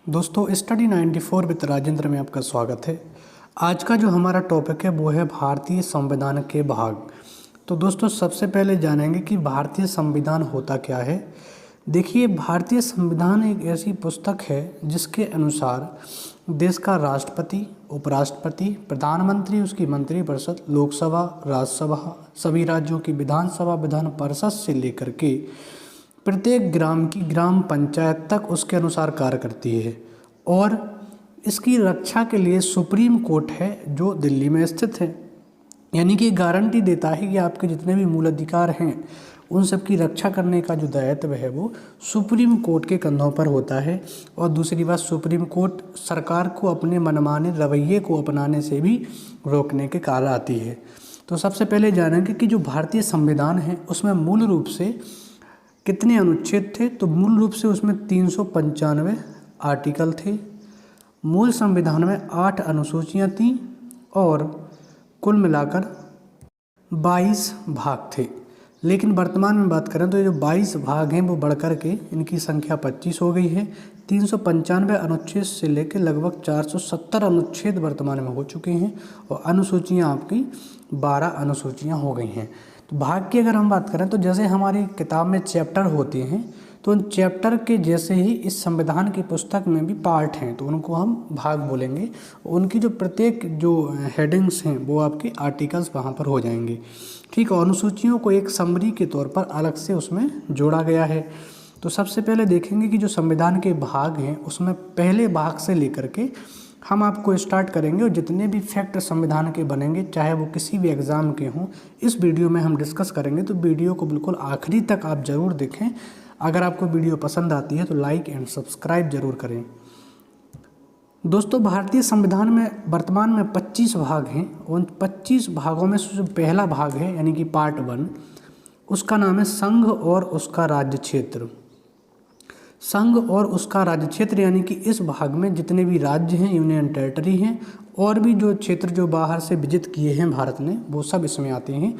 दोस्तों study 94 with Rajendra में आपका स्वागत है। आज का जो हमारा टॉपिक है वो है भारतीय संविधान के भाग। तो दोस्तों सबसे पहले जानेंगे कि भारतीय संविधान होता क्या है। देखिए, भारतीय संविधान एक ऐसी पुस्तक है जिसके अनुसार देश का राष्ट्रपति, उपराष्ट्रपति, प्रधानमंत्री, उसकी मंत्रिपरिषद, लोकसभा, राज्यसभा, सभी राज्यों की विधानसभा, विधान परिषद से लेकर के प्रत्येक ग्राम की ग्राम पंचायत तक उसके अनुसार कार्य करती है। और इसकी रक्षा के लिए सुप्रीम कोर्ट है जो दिल्ली में स्थित है। यानी कि गारंटी देता है कि आपके जितने भी मूल अधिकार हैं उन सब की रक्षा करने का जो दायित्व है वो सुप्रीम कोर्ट के कंधों पर होता है। और दूसरी बात, सुप्रीम कोर्ट सरकार को अपने मनमाने रवैये को अपनाने से भी रोकने के कार्य आती है। तो सबसे पहले जानेंगे कि जो भारतीय संविधान है उसमें मूल रूप से कितने अनुच्छेद थे। तो मूल रूप से उसमें 395 आर्टिकल थे। मूल संविधान में 8 अनुसूचियाँ थीं और कुल मिलाकर 22 भाग थे। लेकिन वर्तमान में बात करें तो ये जो 22 भाग हैं वो बढ़कर के इनकी संख्या 25 हो गई है। 395 अनुच्छेद से लेकर लगभग 470 अनुच्छेद वर्तमान में हो चुके हैं और अनुसूचियाँ आपकी 12 अनुसूचियाँ हो गई हैं। तो भाग की अगर हम बात करें तो जैसे हमारी किताब में चैप्टर होते हैं तो उन चैप्टर के जैसे ही इस संविधान की पुस्तक में भी पार्ट हैं, तो उनको हम भाग बोलेंगे। उनकी जो प्रत्येक जो हेडिंग्स हैं वो आपके आर्टिकल्स वहाँ पर हो जाएंगे। ठीक है, अनुसूचियों को एक समरी के तौर पर अलग से उसमें जोड़ा गया है। तो सबसे पहले देखेंगे कि जो संविधान के भाग हैं उसमें पहले भाग से लेकर के हम आपको स्टार्ट करेंगे और जितने भी फैक्ट संविधान के बनेंगे, चाहे वो किसी भी एग्ज़ाम के हों, इस वीडियो में हम डिस्कस करेंगे। तो वीडियो को बिल्कुल आखिरी तक आप ज़रूर देखें। अगर आपको वीडियो पसंद आती है तो लाइक एंड सब्सक्राइब ज़रूर करें। दोस्तों, भारतीय संविधान में वर्तमान में 25 भाग हैं। उन 25 भागों में जो पहला भाग है यानी कि पार्ट 1, उसका नाम है संघ और उसका राज्य क्षेत्र। संघ और उसका राज्य क्षेत्र यानी कि इस भाग में जितने भी राज्य हैं, यूनियन टेरिटरी हैं और भी जो क्षेत्र जो बाहर से विजित किए हैं भारत ने, वो सब इसमें आते हैं।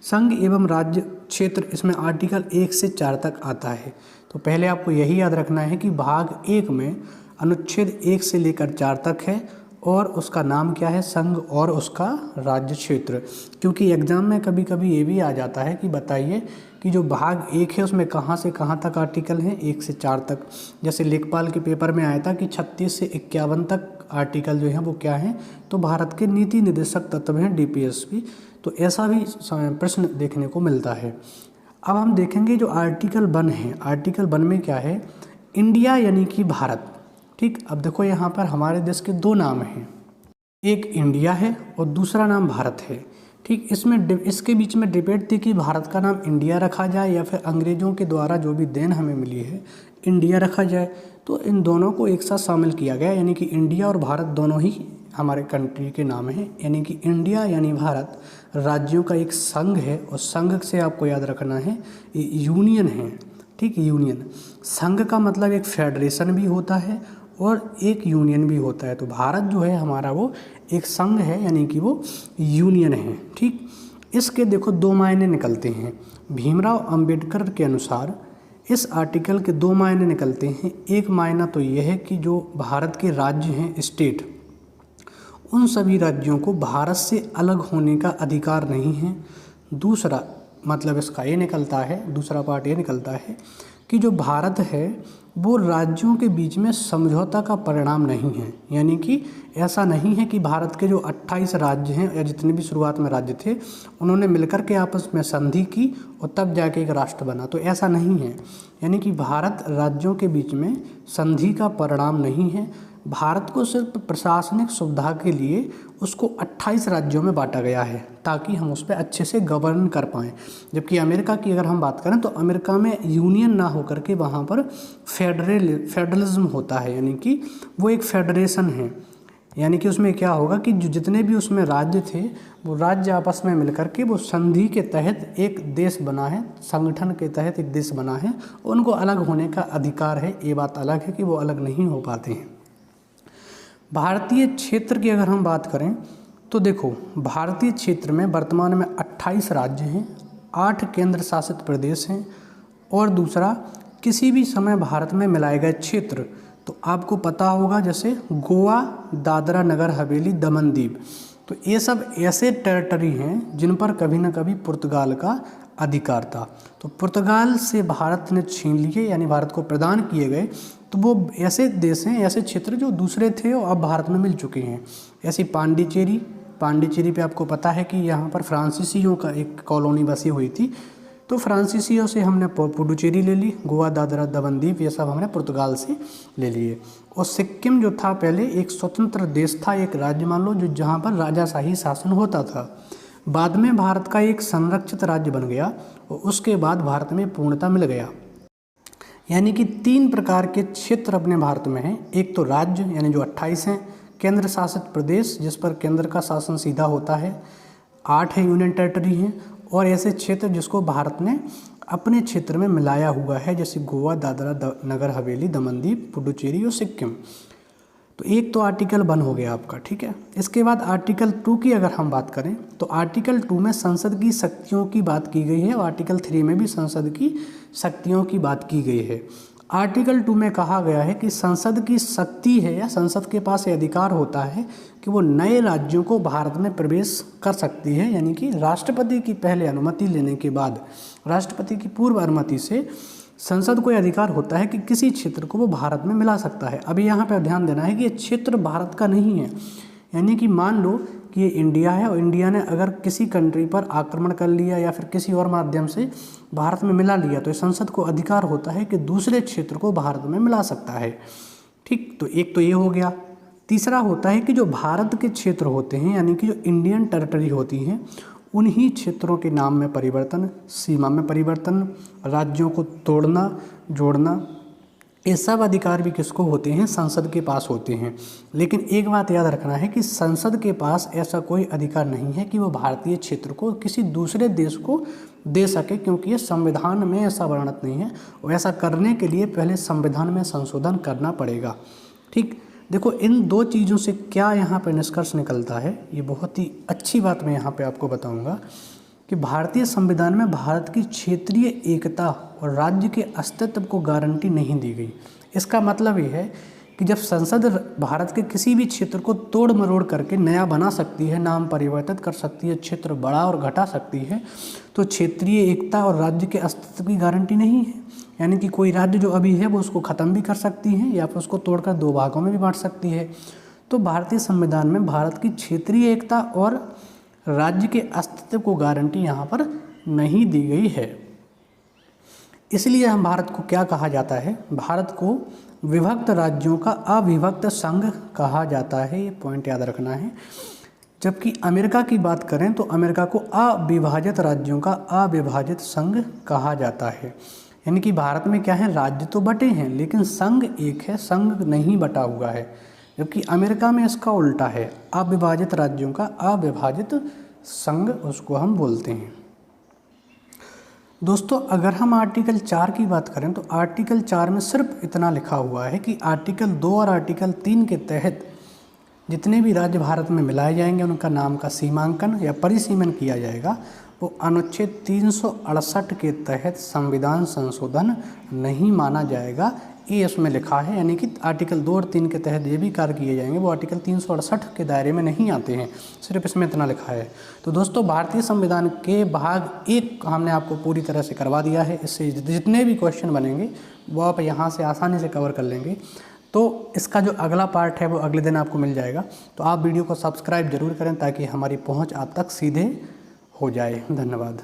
संघ एवं राज्य क्षेत्र, इसमें आर्टिकल 1 से 4 तक आता है। तो पहले आपको यही याद रखना है कि भाग 1 में अनुच्छेद 1 से लेकर 4 तक है और उसका नाम क्या है, संघ और उसका राज्य क्षेत्र। क्योंकि एग्ज़ाम में कभी कभी ये भी आ जाता है कि बताइए कि जो भाग 1 है उसमें कहाँ से कहाँ तक आर्टिकल हैं, 1 से 4 तक। जैसे लेखपाल के पेपर में आया था कि 36 से 51 तक आर्टिकल जो हैं वो क्या हैं, तो भारत के नीति निर्देशक तत्व हैं, DPSP। तो ऐसा भी प्रश्न देखने को मिलता है। अब हम देखेंगे जो आर्टिकल 1 है, आर्टिकल 1 में क्या है, इंडिया यानी कि भारत। ठीक, अब देखो यहाँ पर हमारे देश के 2 नाम हैं, एक इंडिया है और दूसरा नाम भारत है। ठीक, इसके बीच में डिबेट थी कि भारत का नाम इंडिया रखा जाए या फिर अंग्रेज़ों के द्वारा जो भी देन हमें मिली है इंडिया रखा जाए। तो इन दोनों को एक साथ शामिल किया गया, यानी कि इंडिया और भारत दोनों ही हमारे कंट्री के नाम हैं। यानी कि इंडिया यानी भारत राज्यों का एक संघ है और संघ से आपको याद रखना है ये यूनियन है। ठीक, यूनियन, संघ का मतलब एक फेडरेशन भी होता है और एक यूनियन भी होता है। तो भारत जो है हमारा वो एक संघ है यानी कि वो यूनियन है। ठीक, इसके देखो 2 मायने निकलते हैं। भीमराव अंबेडकर के अनुसार इस आर्टिकल के 2 मायने निकलते हैं। एक मायना तो यह है कि जो भारत के राज्य हैं, स्टेट, उन सभी राज्यों को भारत से अलग होने का अधिकार नहीं है। दूसरा मतलब इसका ये निकलता है, दूसरा पार्ट ये निकलता है कि जो भारत है वो राज्यों के बीच में समझौता का परिणाम नहीं है। यानी कि ऐसा नहीं है कि भारत के जो 28 राज्य हैं या जितने भी शुरुआत में राज्य थे उन्होंने मिलकर के आपस में संधि की और तब जाके एक राष्ट्र बना, तो ऐसा नहीं है। यानी कि भारत राज्यों के बीच में संधि का परिणाम नहीं है। भारत को सिर्फ प्रशासनिक सुविधा के लिए उसको 28 राज्यों में बांटा गया है ताकि हम उस पर अच्छे से गवर्न कर पाएँ। जबकि अमेरिका की अगर हम बात करें तो अमेरिका में यूनियन ना होकर के वहाँ पर फेडरलिज्म होता है, यानी कि वो एक फेडरेशन है। यानी कि उसमें क्या होगा कि जो जितने भी उसमें राज्य थे वो राज्य आपस में मिलकर के वो संधि के तहत एक देश बना है, संगठन के तहत एक देश बना है। उनको अलग होने का अधिकार है, ये बात अलग है कि वो अलग नहीं हो पाते हैं। भारतीय क्षेत्र की अगर हम बात करें तो देखो, भारतीय क्षेत्र में वर्तमान में 28 राज्य हैं, 8 केंद्र शासित प्रदेश हैं और दूसरा किसी भी समय भारत में मिलाए गए क्षेत्र तो आपको पता होगा जैसे गोवा, दादरा नगर हवेली, दमन दीव, तो ये सब ऐसे टेरिटरी हैं जिन पर कभी ना कभी पुर्तगाल का अधिकार था। तो पुर्तगाल से भारत ने छीन लिए, यानी भारत को प्रदान किए गए। तो वो ऐसे देश हैं, ऐसे क्षेत्र जो दूसरे थे और अब भारत में मिल चुके हैं। ऐसी पांडिचेरी पे आपको पता है कि यहाँ पर फ्रांसीसियों का एक कॉलोनी बसी हुई थी। तो फ्रांसीसियों से हमने पुडुचेरी ले ली, गोवा, दादरा, दमन दीव ये सब हमने पुर्तगाल से ले लिए। और सिक्किम जो था पहले एक स्वतंत्र देश था, एक राज्य मान लो, जो जहाँ पर राजाशाही शासन होता था। बाद में भारत का एक संरक्षित राज्य बन गया और उसके बाद भारत में पूर्णता मिल गया। यानी कि 3 प्रकार के क्षेत्र अपने भारत में हैं। एक तो राज्य यानी जो 28 हैं, केंद्र शासित प्रदेश जिस पर केंद्र का शासन सीधा होता है, 8 है यूनियन टेरिटरी हैं, और ऐसे क्षेत्र जिसको भारत ने अपने क्षेत्र में मिलाया हुआ है, जैसे गोवा, दादरा नगर हवेली, दमन दीव, पुडुचेरी और सिक्किम। तो एक तो आर्टिकल 1 हो गया आपका, ठीक है। इसके बाद आर्टिकल 2 की अगर हम बात करें तो आर्टिकल 2 में संसद की शक्तियों की बात की गई है और आर्टिकल 3 में भी संसद की शक्तियों की बात की गई है। आर्टिकल 2 में कहा गया है कि संसद की शक्ति है या संसद के पास ये अधिकार होता है कि वो नए राज्यों को भारत में प्रवेश कर सकती है, यानी कि राष्ट्रपति की पहले अनुमति लेने के बाद, राष्ट्रपति की पूर्व अनुमति से संसद को यह अधिकार होता है कि किसी क्षेत्र को वो भारत में मिला सकता है। अभी यहाँ पर ध्यान देना है कि ये क्षेत्र भारत का नहीं है, यानी कि मान लो कि ये इंडिया है और इंडिया ने अगर किसी कंट्री पर आक्रमण कर लिया या फिर किसी और माध्यम से भारत में मिला लिया, तो संसद को अधिकार होता है कि दूसरे क्षेत्र को भारत में मिला सकता है, ठीक। तो एक तो ये हो गया। तीसरा होता है कि जो भारत के क्षेत्र होते हैं, यानी कि जो इंडियन टेरिटरी होती हैं, उन्हीं क्षेत्रों के नाम में परिवर्तन, सीमा में परिवर्तन, राज्यों को तोड़ना, जोड़ना, ये सब अधिकार भी किसको होते हैं? संसद के पास होते हैं। लेकिन एक बात याद रखना है कि संसद के पास ऐसा कोई अधिकार नहीं है कि वो भारतीय क्षेत्र को किसी दूसरे देश को दे सके, क्योंकि ये संविधान में ऐसा वर्णित नहीं है और ऐसा करने के लिए पहले संविधान में संशोधन करना पड़ेगा, ठीक। देखो इन 2 चीज़ों से क्या यहाँ पे निष्कर्ष निकलता है, ये बहुत ही अच्छी बात मैं यहाँ पे आपको बताऊँगा कि भारतीय संविधान में भारत की क्षेत्रीय एकता और राज्य के अस्तित्व को गारंटी नहीं दी गई। इसका मतलब ये है कि जब संसद भारत के किसी भी क्षेत्र को तोड़ मरोड़ करके नया बना सकती है, नाम परिवर्तित कर सकती है, क्षेत्र बड़ा और घटा सकती है, तो क्षेत्रीय एकता और राज्य के अस्तित्व की गारंटी नहीं है। यानी कि कोई राज्य जो अभी है वो उसको ख़त्म भी कर सकती है या फिर उसको तोड़कर 2 भागों में भी बांट सकती है। तो भारतीय संविधान में भारत की क्षेत्रीय एकता और राज्य के अस्तित्व को गारंटी यहाँ पर नहीं दी गई है। इसलिए हम भारत को क्या कहा जाता है? भारत को विभक्त राज्यों का अविभक्त संघ कहा जाता है, ये पॉइंट याद रखना है। जबकि अमेरिका की बात करें तो अमेरिका को अविभाजित राज्यों का अविभाजित संघ कहा जाता है। यानी कि भारत में क्या है, राज्य तो बटे हैं लेकिन संघ एक है, संघ नहीं बटा हुआ है। जबकि अमेरिका में इसका उल्टा है, अविभाजित राज्यों का अविभाजित संघ उसको हम बोलते हैं। दोस्तों अगर हम आर्टिकल 4 की बात करें तो आर्टिकल 4 में सिर्फ इतना लिखा हुआ है कि आर्टिकल 2 और आर्टिकल 3 के तहत जितने भी राज्य भारत में मिलाए जाएंगे उनका नाम का सीमांकन या परिसीमन किया जाएगा, वो अनुच्छेद 368 के तहत संविधान संशोधन नहीं माना जाएगा, ये इसमें लिखा है। यानी कि आर्टिकल 2 और 3 के तहत ये भी कार्य किए जाएंगे वो आर्टिकल 368 के दायरे में नहीं आते हैं, सिर्फ इसमें इतना लिखा है। तो दोस्तों भारतीय संविधान के भाग 1 हमने आपको पूरी तरह से करवा दिया है। इससे जितने भी क्वेश्चन बनेंगे वो आप यहाँ से आसानी से कवर कर लेंगे। तो इसका जो अगला पार्ट है वो अगले दिन आपको मिल जाएगा। तो आप वीडियो को सब्सक्राइब जरूर करें ताकि हमारी पहुँच आप तक सीधे हो जाए। धन्यवाद।